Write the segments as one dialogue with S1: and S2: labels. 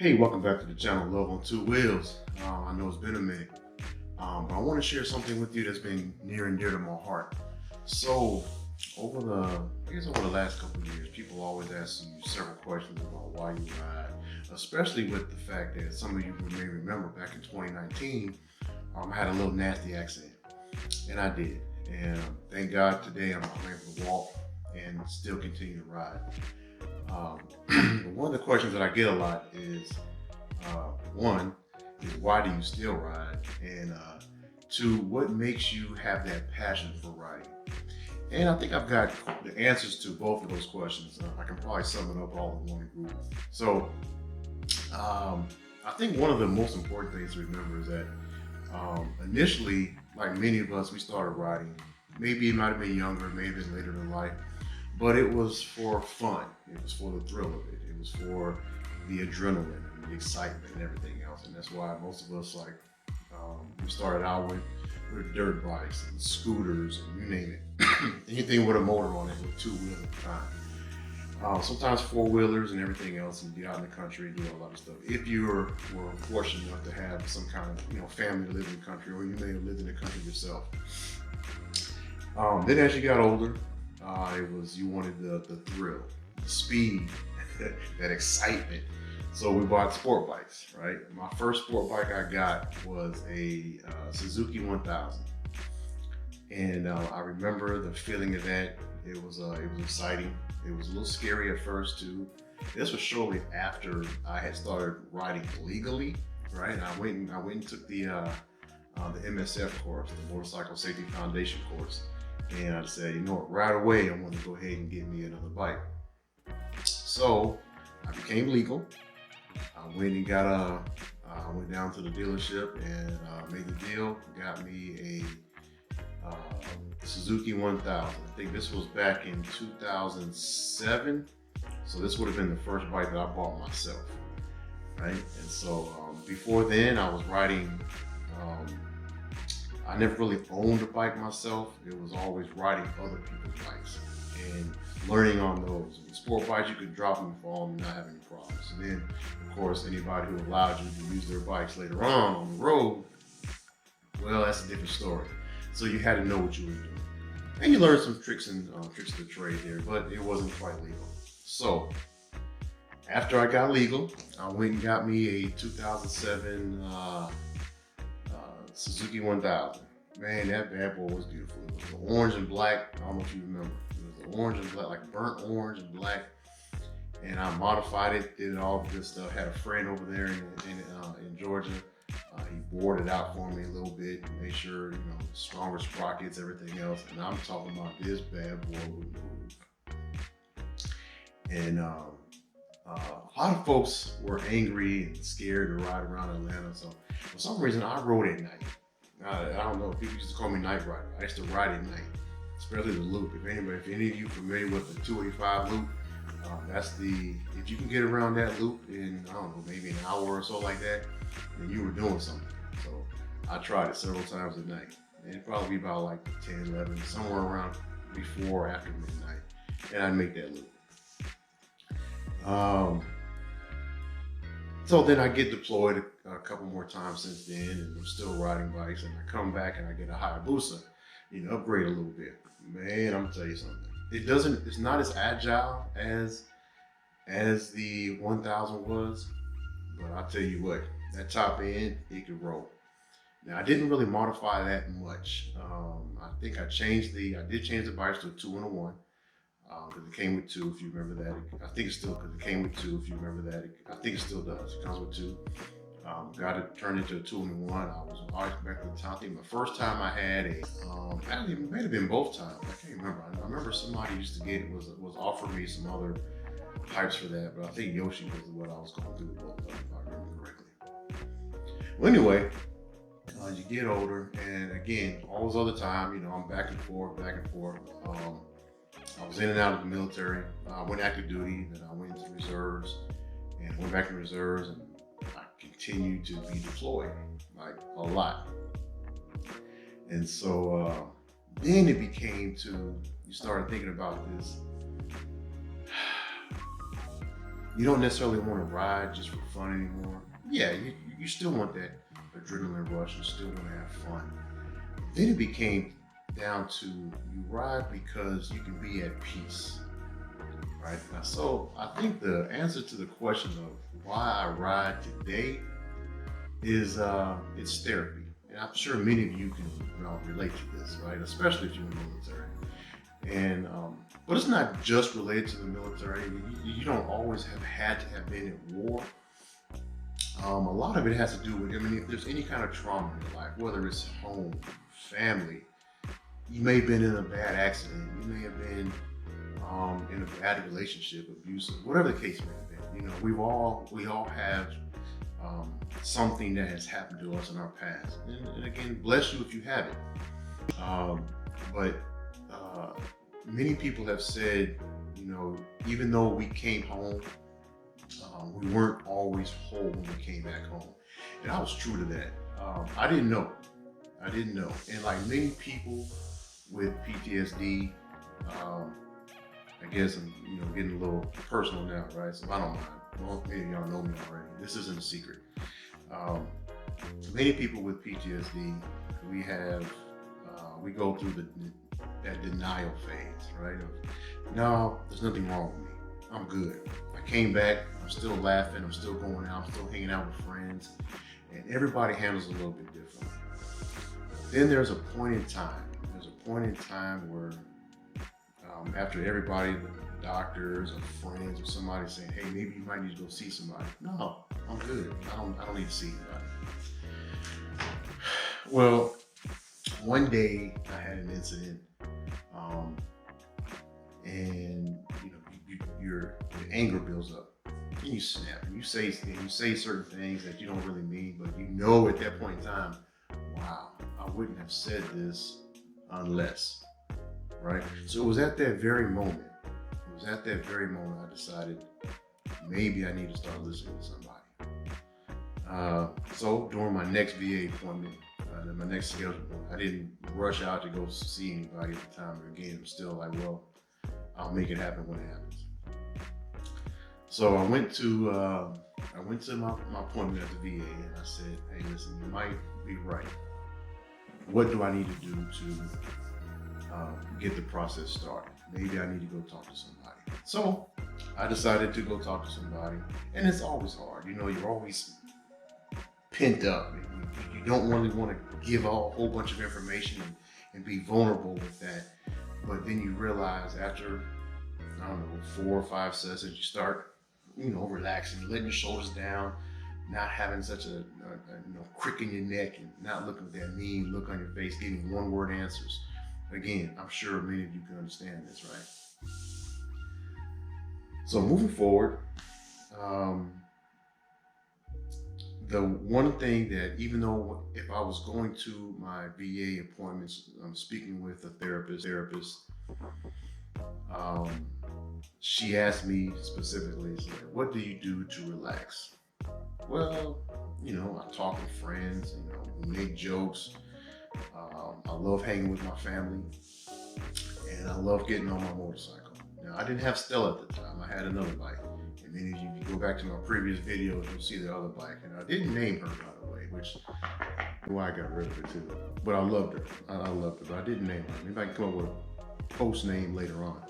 S1: Hey, welcome back to the channel, Love on Two Wheels. I know it's been a minute, but I want to share something with you that's been near and dear to my heart. So, over the last couple of years, people always ask you several questions about why you ride, especially with the fact that some of you may remember back in 2019, I had a little nasty accident, and I did. And thank God today I'm able to walk and still continue to ride. One of the questions that I get a lot is, one, is why do you still ride? And two, what makes you have that passion for riding? And I think I've got the answers to both of those questions. I can probably sum it up all in one group. So I think one of the most important things to remember is that initially, like many of us, we started riding. Maybe it might have been younger, maybe later in life. But it was for fun. It was for the thrill of it. It was for the adrenaline and the excitement and everything else. And that's why most of us we started out with dirt bikes and scooters and you name it. Anything with a motor on it with two wheels at the time. Sometimes four wheelers and everything else, and get out in the country and do a lot of stuff. If you were fortunate enough to have some kind of family to live in the country, or you may have lived in the country yourself. Then as you got older, you wanted the thrill, the speed, that excitement. So we bought sport bikes, right? My first sport bike I got was a Suzuki 1000. And I remember the feeling of that. It was exciting. It was a little scary at first too. This was shortly after I had started riding legally, right? And I went and took the MSF course, the Motorcycle Safety Foundation course. And I said, you know what, right away, I want to go ahead and get me another bike. So I became legal. I went down to the dealership and made the deal. Got me a Suzuki 1000. I think this was back in 2007. So this would have been the first bike that I bought myself, right? And so before then, I was riding. I never really owned a bike myself. It was always riding other people's bikes and learning on those. With sport bikes, you could drop them and fall and not have any problems. And then, of course, anybody who allowed you to use their bikes later on the road, well, that's a different story. So you had to know what you were doing. And you learned some tricks of the trade there, but it wasn't quite legal. So after I got legal, I went and got me a 2007 Suzuki 1000. Man, that bad boy was beautiful. It was the orange and black. I don't know if you remember. It was the orange and black, like burnt orange and black. And I modified it, did all this stuff. Had a friend over there in Georgia. He bored it out for me a little bit, made sure, stronger sprockets, everything else. And I'm talking about this bad boy would move. And a lot of folks were angry and scared to ride around Atlanta. So for some reason, I rode at night. I don't know, people used to call me night rider. I used to ride at night, especially the loop. If any of you familiar with the 285 loop, if you can get around that loop in, I don't know, maybe an hour or so like that, then you were doing something. So I tried it several times at night. And it'd probably be about like 10, 11, somewhere around before or after midnight. And I'd make that loop. So then I get deployed a couple more times since then, and I'm still riding bikes, and I come back and I get a Hayabusa, upgrade a little bit. Man, I'm gonna tell you something. It's not as agile as the 1000 was, but I'll tell you what, that top end, it could roll. Now I didn't really modify that much. I think I did change the bikes to a 2-in-1. Because it came with two, if you remember that. I think it's still, because it came with two, if you remember that. I think it still does. It comes with two. Got it turned into a 2-in-1. I was always back at the time. I think the first time I had actually it may have been both times. I can't remember. I remember somebody used to get it, was offering me some other pipes for that, but I think Yoshi was what I was going to do with both of them, if I remember correctly. Well, anyway, you get older, and again, all those other time, I'm back and forth. I was in and out of the military. I went active duty, then I went into reserves, and went back to reserves, and I continued to be deployed, like a lot. And so then it became you started thinking about this. You don't necessarily want to ride just for fun anymore. Yeah, you still want that adrenaline rush. You still want to have fun. Then it became down to you ride because you can be at peace, right? Now, so I think the answer to the question of why I ride today is it's therapy. And I'm sure many of you can relate to this, right? Especially if you're in the military. And but it's not just related to the military. You don't always have had to have been at war. A lot of it has to do with, I mean, if there's any kind of trauma in your life, whether it's home, family, you may have been in a bad accident, you may have been in a bad relationship, abusive, whatever the case may have been. You know, we all have something that has happened to us in our past. And again, bless you if you have it. But many people have said, you know, even though we came home, we weren't always whole when we came back home. And I was true to that. I didn't know. And like many people with PTSD, I guess I'm getting a little personal now, right? So I don't mind. Well, maybe y'all know me already. This isn't a secret. Many people with PTSD, we go through that denial phase, right? Of, no, there's nothing wrong with me. I'm good. I came back. I'm still laughing. I'm still going out. I'm still hanging out with friends. And everybody handles it a little bit differently. Then there's a point in time. Where after everybody, the doctors or friends or somebody saying, hey, maybe you might need to go see somebody. No, I'm good. I don't need to see anybody. Well, one day I had an incident, and your anger builds up, and you snap, and you say certain things that you don't really mean, but you know at that point in time, wow, I wouldn't have said this unless, right? So it was at that very moment. I decided maybe I need to start listening to somebody. So during my next VA appointment, my next scheduled appointment, I didn't rush out to go see anybody at the time. But again, I'm still like, well, I'll make it happen when it happens. So I went to my appointment at the VA, and I said, hey, listen, you might be right. What do I need to do to get the process started? Maybe I need to go talk to somebody. So I decided to go talk to somebody, and it's always hard. You're always pent up. You don't really want to give a whole bunch of information and be vulnerable with that. But then you realize after, 4 or 5 sessions, you start, relaxing, letting your shoulders down, not having such a crick in your neck, and not looking with that mean look on your face, giving one-word answers. Again, I'm sure many of you can understand this, right? So moving forward, the one thing that, even though if I was going to my VA appointments, I'm speaking with a therapist, she asked me specifically, what do you do to relax? Well, I talk with friends, we make jokes. I love hanging with my family, and I love getting on my motorcycle. Now, I didn't have Stella at the time. I had another bike. And many of you, if you go back to my previous videos, you'll see the other bike. And I didn't name her, by the way, which is why I got rid of it too. But I loved her. I loved her, but I didn't name her. Maybe I can come up with a post name later on.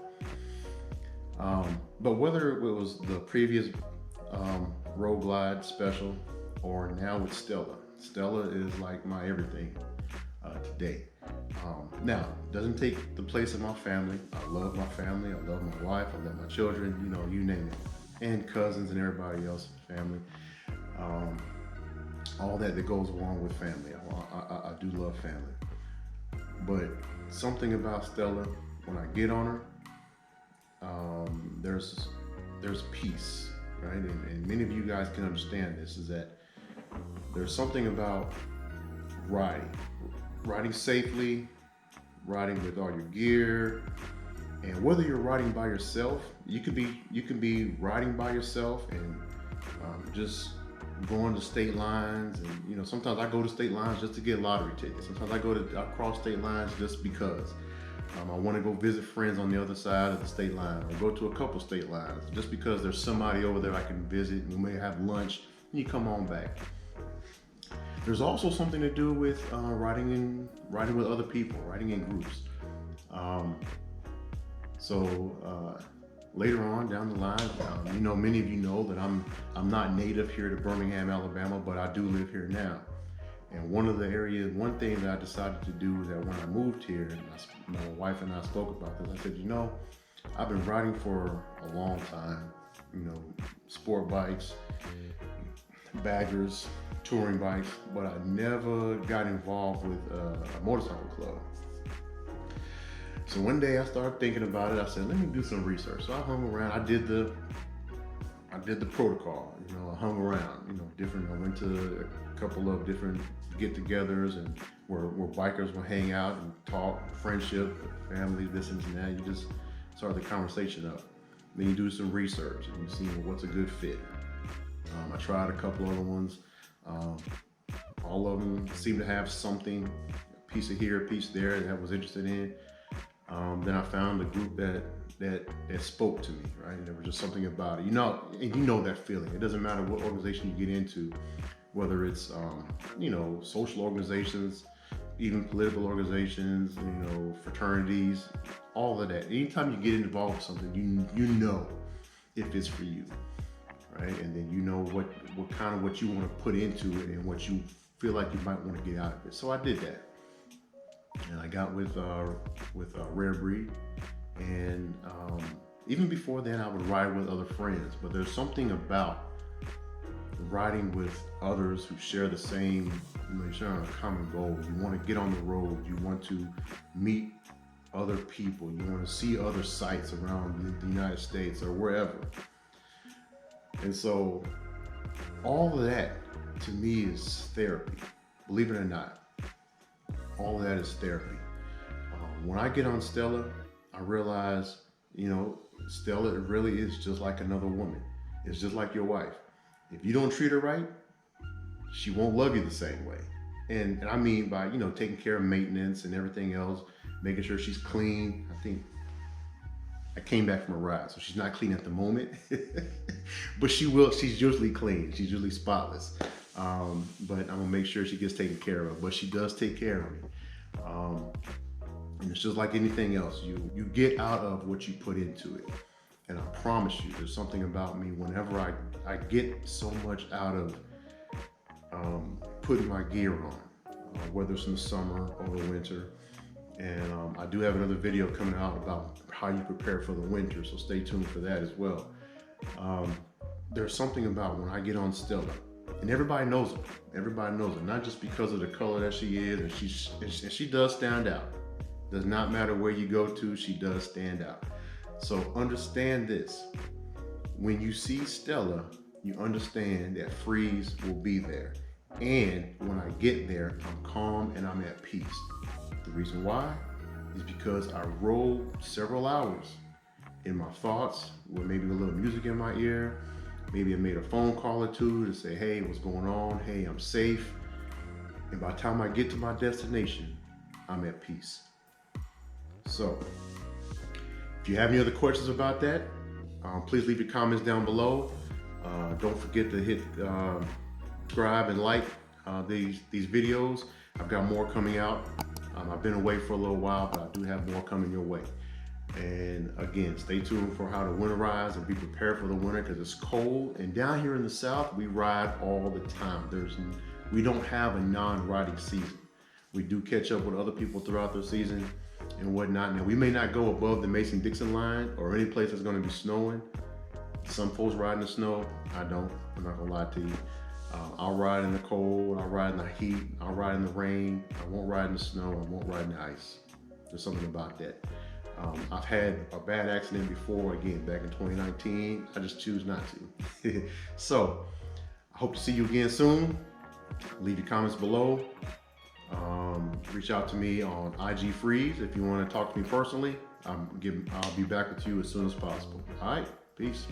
S1: But whether it was the previous Road Glide special or now with Stella, Stella is like my everything today. Now, doesn't take the place of my family. I love my family. I love my wife. I love my children. You name it, and cousins and everybody else in the family. All that goes along with family. I do love family. But something about Stella, when I get on her, there's peace, right? And many of you guys can understand this, is that there's something about riding safely, riding with all your gear, and whether you're riding by yourself, you can be riding by yourself and just going to state lines. And sometimes I go to state lines just to get lottery tickets. Sometimes I cross state lines just because. I want to go visit friends on the other side of the state line, or go to a couple state lines, just because there's somebody over there I can visit, and we may have lunch, and you come on back. There's also something to do with riding with other people, riding in groups. Later on down the line, many of you know that I'm not native here to Birmingham, Alabama, but I do live here now. And one thing that I decided to do is that when I moved here, and my wife and I spoke about this, I said, I've been riding for a long time, sport bikes, baggers, touring bikes, but I never got involved with a motorcycle club. So one day I started thinking about it. I said, let me do some research. So I hung around. I did the protocol. I hung around. I went to a couple of different get-togethers, and where bikers will hang out and talk, friendship, family, this and that. You just start the conversation up. Then you do some research and you see what's a good fit. I tried a couple other ones. All of them seemed to have something, a piece of here, a piece there, that I was interested in. Then I found a group that spoke to me, right? There was just something about it. And that feeling. It doesn't matter what organization you get into, whether it's social organizations, even political organizations, fraternities, all of that. Anytime you get involved with something, you know if it's for you, right? And then what you want to put into it and what you feel like you might want to get out of it. So I did that. And I got with Rare Breed, and even before then I would ride with other friends, but there's something about riding with others who share the same, you share a common goal. You want to get on the road, you want to meet other people, you want to see other sites around the United States or wherever. And so all of that to me is therapy, believe it or not. All of that is therapy. When I get on Stella, I realize, Stella really is just like another woman. It's just like your wife. If you don't treat her right, she won't love you the same way. And I mean by, taking care of maintenance and everything else, making sure she's clean. I think I came back from a ride, so she's not clean at the moment, but she will. She's usually clean. She's usually spotless. But I'm gonna make sure she gets taken care of. But she does take care of me. And it's just like anything else. You get out of what you put into it. And I promise you, there's something about me whenever I get so much out of putting my gear on, whether it's in the summer or the winter. And I do have another video coming out about how you prepare for the winter, so stay tuned for that as well. There's something about when I get on Stella, and everybody knows her. Everybody knows her, not just because of the color that she is, and she does stand out. Does not matter where you go to, she does stand out. So understand this. When you see Stella, you understand that Freeze will be there. And when I get there, I'm calm and I'm at peace. The reason why is because I rode several hours in my thoughts with maybe a little music in my ear. Maybe I made a phone call or two to say, hey, what's going on? Hey, I'm safe. And by the time I get to my destination, I'm at peace. So, if you have any other questions about that, please leave your comments down below. Don't forget to hit subscribe and like these videos. I've got more coming out. I've been away for a little while, but I do have more coming your way. And again, stay tuned for how to winterize and be prepared for the winter, because it's cold. And down here in the South, we ride all the time. We don't have a non-riding season. We do catch up with other people throughout the season and whatnot. Now, we may not go above the Mason-Dixon line or any place that's going to be snowing. Some folks ride in the snow. I don't. I'm not gonna lie to you. I'll ride in the cold. I'll ride in the heat. I'll ride in the rain. I won't ride in the snow. I won't ride in the ice. There's something about that. I've had a bad accident before, again, back in 2019. I just choose not to. So, I hope to see you again soon. Leave your comments below. Reach out to me on IG Freeze if you want to talk to me personally. I'll be back with you as soon as possible. All right, peace.